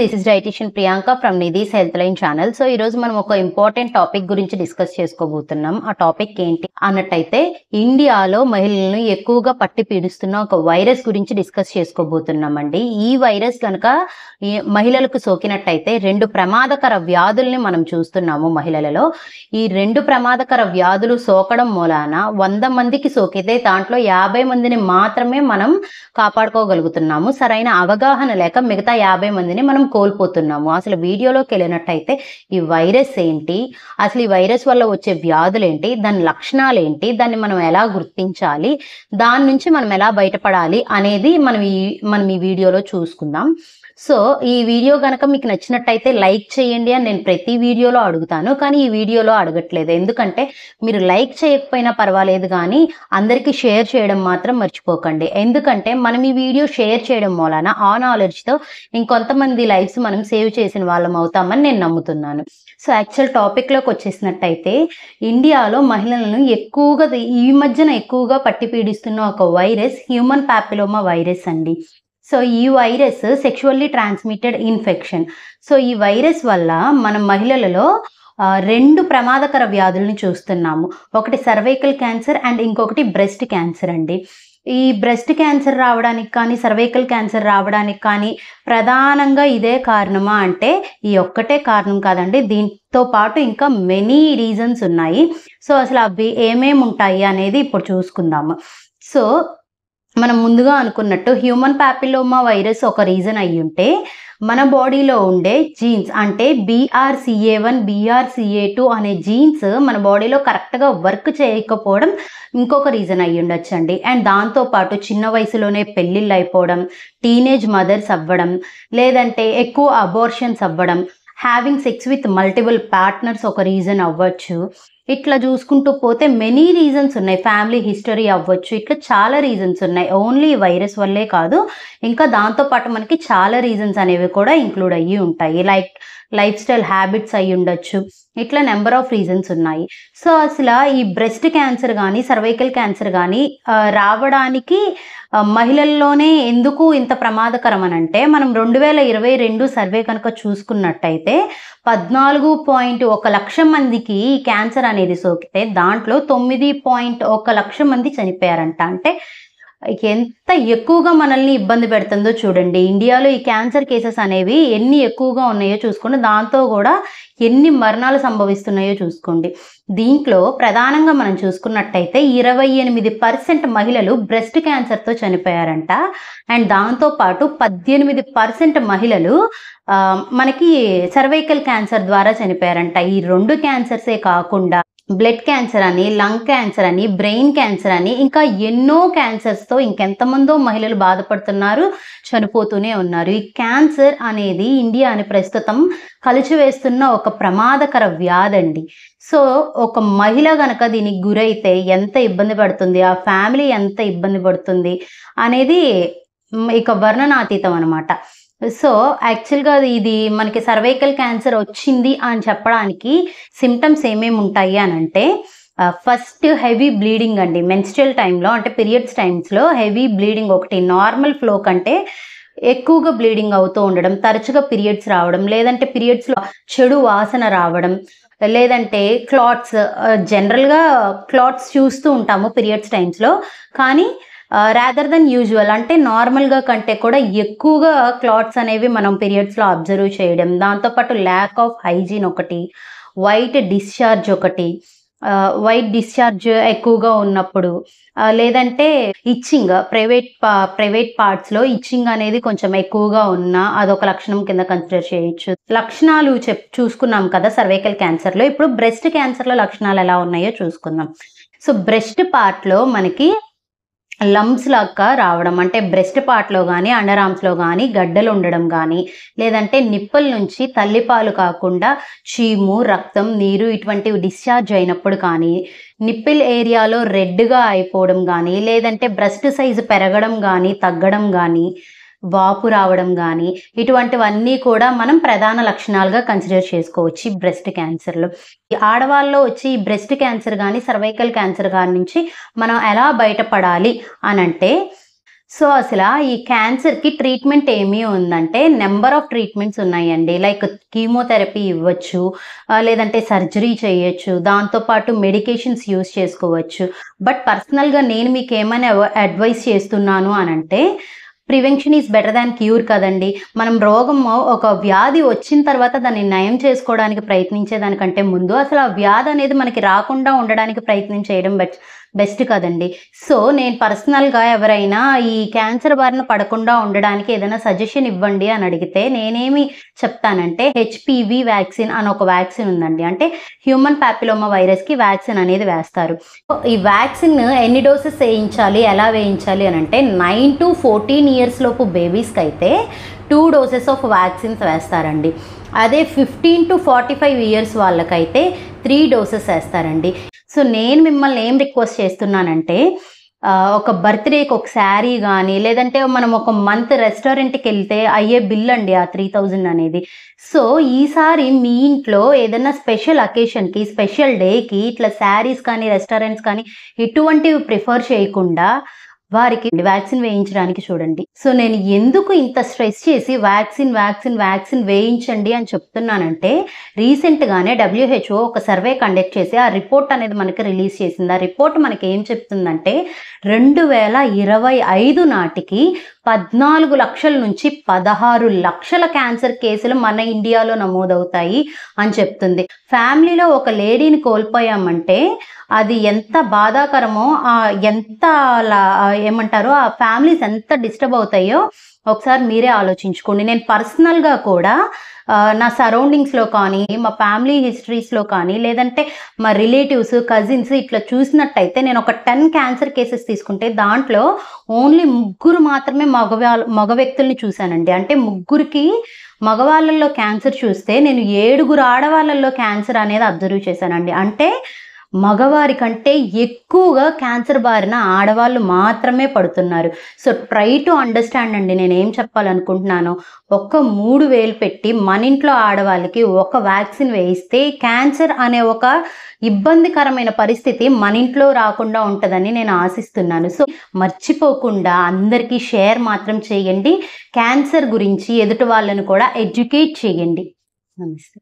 This is dietitian Priyanka from Nidhi's health line channel. So ఈ రోజు మనం ఒక ఇంపార్టెంట్ టాపిక్ గురించి డిస్కస్ చేసుకోబోతున్నాం. ఆ టాపిక్ ఏంటి అన్నట్టయితే ఇండియాలో మహిళలను ఎక్కువగా పట్టి పీడిస్తున్న ఒక వైరస్ గురించి డిస్కస్ చేసుకోబోతున్నామండి. ఈ వైరస్ కనుక మహిళలకు సోకినట్టయితే 2 ప్రమాదకర వ్యాధుల్ని మనం చూస్తున్నాము మహిళలలో. ఈ 2 ప్రమాదకర వ్యాధులు సోకడం మూలాన 100 మందికి సోకితే దాంట్లో 50 మందిని మాత్రమే మనం కాపాడుకోగలుగుతున్నాము. సరైన అవగాహన లేక మిగతా 50 మందిని మనం కోల్పోతున్నాము. అసలు వీడియోలోకి వెళ్ళినట్టయితే ఈ వైరస్ ఏంటి, అసలు ఈ వైరస్ వల్ల వచ్చే వ్యాధులు ఏంటి, దాని లక్షణాలు ఏంటి, దాన్ని మనం ఎలా గుర్తించాలి, దాని నుంచి మనం ఎలా బయటపడాలి అనేది మనం ఈ వీడియోలో చూసుకుందాం. సో ఈ వీడియో కనుక మీకు నచ్చినట్టయితే లైక్ చేయండి అని నేను ప్రతి వీడియోలో అడుగుతాను, కానీ ఈ వీడియోలో అడగట్లేదు. ఎందుకంటే మీరు లైక్ చేయకపోయినా పర్వాలేదు, కానీ అందరికీ షేర్ చేయడం మాత్రం మర్చిపోకండి. ఎందుకంటే మనం ఈ వీడియో షేర్ చేయడం మూలాన ఆ నాలెడ్జ్తో ఇంకొంతమంది లైఫ్స్ మనం సేవ్ చేసిన వాళ్ళం అవుతామని నేను నమ్ముతున్నాను. సో యాక్చువల్ టాపిక్లోకి వచ్చేసినట్టయితే ఇండియాలో మహిళలను ఈ మధ్యన ఎక్కువగా పట్టి పీడిస్తున్న ఒక వైరస్ హ్యూమన్ ప్యాపిలోమా వైరస్ అండి. సో ఈ virus sexually transmitted infection. So ఈ వైరస్ వల్ల మన మహిళలలో 2 ప్రమాదకర వ్యాధులను చూస్తున్నాము. ఒకటి సర్వైకల్ క్యాన్సర్ అండ్ ఇంకొకటి బ్రెస్ట్ క్యాన్సర్ అండి. ఈ బ్రెస్ట్ క్యాన్సర్ రావడానికి కానీ సర్వైకల్ క్యాన్సర్ రావడానికి కానీ ప్రధానంగా ఇదే కారణమా అంటే ఈ ఒక్కటే కారణం కాదండి. దీంతో పాటు ఇంకా మెనీ రీజన్స్ ఉన్నాయి. సో అసలు అవి ఏమేమి ఉంటాయి అనేది ఇప్పుడు చూసుకుందాము. సో మనం ముందుగా అనుకున్నట్టు హ్యూమన్ ప్యాపిలోమా వైరస్ ఒక రీజన్ అయ్యి ఉంటే మన బాడీలో ఉండే జీన్స్ అంటే BRCA1 BRCA2 అనే జీన్స్ మన బాడీలో కరెక్ట్గా వర్క్ చేయకపోవడం ఇంకొక రీజన్ అయ్యి ఉండొచ్చండి. అండ్ దాంతోపాటు చిన్న వయసులోనే పెళ్ళిళ్ళు అయిపోవడం, టీనేజ్ మదర్స్ అవ్వడం, లేదంటే ఎక్కువ అబార్షన్స్ అవ్వడం, having sex with multiple partners ఒక రీజన్ అవ్వచ్చు. ఇట్లా చూసుకుంటూ పోతే మెనీ రీజన్స్ ఉన్నాయి. ఫ్యామిలీ హిస్టరీ అవ్వచ్చు. ఇట్లా చాలా రీజన్స్ ఉన్నాయి. ఓన్లీ వైరస్ వల్లే కాదు, ఇంకా దాంతోపాటు మనకి చాలా రీజన్స్ అనేవి కూడా ఇంక్లూడ్ అయ్యి ఉంటాయి. లైక్ లైఫ్ స్టైల్ హ్యాబిట్స్ అయ్యి ఉండొచ్చు. ఇట్లా నెంబర్ ఆఫ్ రీజన్స్ ఉన్నాయి. సో అసలు ఈ బ్రెస్ట్ క్యాన్సర్ కానీ సర్వైకల్ క్యాన్సర్ కానీ రావడానికి మహిళల్లోనే ఎందుకు ఇంత ప్రమాదకరం అని అంటే మనం 2022 సర్వే కనుక చూసుకున్నట్టయితే 14.1 లక్షం మందికి ఈ క్యాన్సర్ అనేది సోకితే దాంట్లో 9.1 లక్షం మంది చనిపోయారంట. అంటే ఎంత ఎక్కువగా మనల్ని ఇబ్బంది పెడుతుందో చూడండి. ఇండియాలో ఈ క్యాన్సర్ కేసెస్ అనేవి ఎన్ని ఎక్కువగా ఉన్నాయో చూసుకోండి, దాంతో కూడా ఎన్ని మరణాలు సంభవిస్తున్నాయో చూసుకోండి. దీంట్లో ప్రధానంగా మనం చూసుకున్నట్టయితే 28% మహిళలు బ్రెస్ట్ క్యాన్సర్తో చనిపోయారంట. అండ్ దాంతోపాటు 18% మహిళలు మనకి సర్వైకల్ క్యాన్సర్ ద్వారా చనిపోయారంట. ఈ 2 క్యాన్సర్సే కాకుండా బ్లడ్ క్యాన్సర్ అని, లంగ్ క్యాన్సర్ అని, బ్రెయిన్ క్యాన్సర్ అని ఇంకా ఎన్నో క్యాన్సర్స్తో ఇంకెంతమందో మహిళలు బాధపడుతున్నారు, చనిపోతూనే ఉన్నారు. ఈ క్యాన్సర్ అనేది ఇండియాని ప్రస్తుతం కలిచివేస్తున్న ఒక ప్రమాదకర వ్యాధి అండి. సో ఒక మహిళ కనుక దీనికి గురైతే ఎంత ఇబ్బంది పడుతుంది, ఆ ఫ్యామిలీ ఎంత ఇబ్బంది పడుతుంది అనేది ఇక వర్ణనాతీతం అనమాట. సో యాక్చువల్గా ఇది మనకి సర్వైకల్ క్యాన్సర్ వచ్చింది అని చెప్పడానికి సిమ్టమ్స్ ఏమేమి ఉంటాయి అని అంటే ఫస్ట్ హెవీ బ్లీడింగ్ అండి. మెన్స్ట్రువల్ టైంలో అంటే పీరియడ్స్ టైమ్స్లో హెవీ బ్లీడింగ్ ఒకటి, నార్మల్ ఫ్లో కంటే ఎక్కువగా బ్లీడింగ్ అవుతూ ఉండడం, తరచుగా పీరియడ్స్ రావడం, లేదంటే పీరియడ్స్లో చెడు వాసన రావడం, లేదంటే క్లాట్స్. జనరల్గా క్లాట్స్ చూస్తూ ఉంటాము పీరియడ్స్ టైమ్స్లో, కానీ రాదర్ దెన్ యూజువల్ అంటే నార్మల్గా కంటే కూడా ఎక్కువగా క్లాట్స్ అనేవి మనం పీరియడ్స్లో అబ్జర్వ్ చేయడం, దాంతోపాటు ల్యాక్ ఆఫ్ హైజీన్ ఒకటి, వైట్ డిశ్చార్జ్ ఒకటి, వైట్ డిశ్చార్జ్ ఎక్కువగా ఉన్నప్పుడు, లేదంటే ఇచ్చింగ్ ప్రైవేట్ పార్ట్స్లో ఇచ్చింగ్ అనేది కొంచెం ఎక్కువగా ఉన్నా అదొక లక్షణం కింద కన్సిడర్ చేయొచ్చు. లక్షణాలు చూసుకున్నాం కదా సర్వైకల్ క్యాన్సర్లో. ఇప్పుడు బ్రెస్ట్ క్యాన్సర్లో లక్షణాలు ఎలా ఉన్నాయో చూసుకుందాం. సో బ్రెస్ట్ పార్ట్లో మనకి లంప్స్ లాగా రావడం, అంటే బ్రెస్ట్ పార్ట్లో కానీ అండర్ ఆర్మ్స్లో కానీ గడ్డలు ఉండడం కానీ, లేదంటే నిప్పల నుంచి తల్లిపాలు కాకుండా చీము, రక్తం, నీరు ఇటువంటివి డిశ్చార్జ్ అయినప్పుడు కానీ, నిప్పిల్ ఏరియాలో రెడ్గా అయిపోవడం కానీ, లేదంటే బ్రెస్ట్ సైజు పెరగడం కానీ తగ్గడం కానీ, వాపు రావడం కానీ, ఇటువంటివన్నీ కూడా మనం ప్రధాన లక్షణాలుగా కన్సిడర్ చేసుకోవచ్చు ఈ బ్రెస్ట్ క్యాన్సర్లో. ఆడవాళ్ళలో వచ్చి ఈ బ్రెస్ట్ క్యాన్సర్ కానీ సర్వైకల్ క్యాన్సర్ కానీ నుంచి మనం ఎలా బయటపడాలి అని అంటే సో అసలు ఈ క్యాన్సర్‌కి ట్రీట్మెంట్ ఏమి ఉందంటే నంబర్ ఆఫ్ ట్రీట్మెంట్స్ ఉన్నాయండి. లైక్ కీమోథెరపీ ఇవ్వచ్చు, లేదంటే సర్జరీ చేయొచ్చు. దాంతో పాటు మెడికేషన్స్ యూజ్ చేసుకోవచ్చు. బట్ పర్సనల్‌గా నేను మీకేమైనా అడ్వైస్ చేస్తున్నాను అనంటే prevention is better than cure కదండీ. మనం ఒక వ్యాధి వచ్చిన తర్వాత దాన్ని నయం చేసుకోవడానికి ప్రయత్నించేదానికంటే ముందు అసలు ఆ వ్యాధి అనేది మనకి రాకుండా ఉండడానికి ప్రయత్నం చేయడం బెస్ట్ కదండీ. సో నేను పర్సనల్‌గా ఎవరైనా ఈ క్యాన్సర్ బారిన పడకుండా ఉండడానికి ఏదైనా సజెషన్ ఇవ్వండి అని అడిగితే నేనేమి చెప్తానంటే హెచ్‌పివి వ్యాక్సిన్ అని ఒక వ్యాక్సిన్ ఉందండి. అంటే హ్యూమన్ పాపిలోమా వైరస్‌కి వ్యాక్సిన్ అనేది వేస్తారు. ఈ వ్యాక్సిన్ ఎన్ని డోసెస్ వేయించాలి, ఎలా వేయించాలి అనంటే 9-14 ఇయర్స్ లోపు బేబీస్‌కైతే 2 డోసెస్ ఆఫ్ వ్యాక్సిన్స్ వేస్తారండి. అదే 15-45 ఇయర్స్ వాళ్ళకైతే 3 డోసెస్ వేస్తారండి. సో నేను మిమ్మల్ని ఏం రిక్వెస్ట్ చేస్తున్నానంటే ఒక బర్త్‌డేకి ఒక శారీ గానీ, లేదంటే మనం ఒక మంత్ రెస్టారెంట్‌కెళ్తే అయ్యే బిల్ అండి ఆ 3000 అనేది. సో ఈసారి మీ ఇంట్లో ఏదన్నా స్పెషల్ అకేషన్‌కి, స్పెషల్ డేకి ఇట్లా శారీస్ కానీ, రెస్టారెంట్స్ కానీ ఇటువంటివి ప్రిఫర్ చేయకుండా వారికి వ్యాక్సిన్ వేయించడానికి చూడండి. సో నేను ఎందుకు ఇంత స్ట్రెస్ చేసి వ్యాక్సిన్ వేయించండి అని చెప్తున్నానంటే రీసెంట్‌గానే WHO ఒక సర్వే కండక్ట్ చేసి ఆ రిపోర్ట్ అనేది మనకి రిలీజ్ చేసింది. ఆ రిపోర్ట్ మనకి ఏం చెప్తుందంటే 2025 నాటికి 14 లక్షల నుంచి 16 లక్షల క్యాన్సర్ కేసులు మన ఇండియాలో నమోదవుతాయి అని చెప్తుంది. ఫ్యామిలీలో ఒక లేడీని కోల్పోయామంటే అది ఎంత బాధాకరమో, ఎంత ఏమంటారు ఆ ఫ్యామిలీస్ ఎంత డిస్టర్బ్ అవుతాయో ఒకసారి మీరే ఆలోచించుకోండి. నేను పర్సనల్‌గా కూడా నా సరౌండింగ్స్‌లో కానీ, మా ఫ్యామిలీ హిస్టరీస్‌లో కానీ, లేదంటే మా రిలేటివ్స్, కజిన్స్ ఇట్లా చూసినట్టయితే నేను ఒక 10 క్యాన్సర్ కేసెస్ తీసుకుంటే దాంట్లో ఓన్లీ 3 మాత్రమే మగ వ్యక్తుల్ని చూశానండి. అంటే ముగ్గురికి మగవాళ్ళల్లో క్యాన్సర్ చూస్తే నేను 7 ఆడవాళ్ళల్లో క్యాన్సర్ అనేది అబ్జర్వ్ చేశానండి. అంటే మగవారి కంటే ఎక్కువగా క్యాన్సర్ బారిన ఆడవాళ్ళు మాత్రమే పడుతున్నారు. సో ట్రై టు అండర్‌స్టాండ్ అండి నేనేం చెప్పాలనుకుంటున్నానో. ఒక్క 3000 పెట్టి మన ఇంట్లో ఆడవాళ్ళకి ఒక వ్యాక్సిన్ వేయిస్తే క్యాన్సర్ అనే ఒక ఇబ్బందికరమైన పరిస్థితి మన ఇంట్లో రాకుండా ఉంటదని నేను ఆశిస్తున్నాను. సో మర్చిపోకుండా అందరికీ షేర్ మాత్రం చేయండి. క్యాన్సర్ గురించి ఎదుటి వాళ్ళను కూడా ఎడ్యుకేట్ చేయండి. నమస్తే.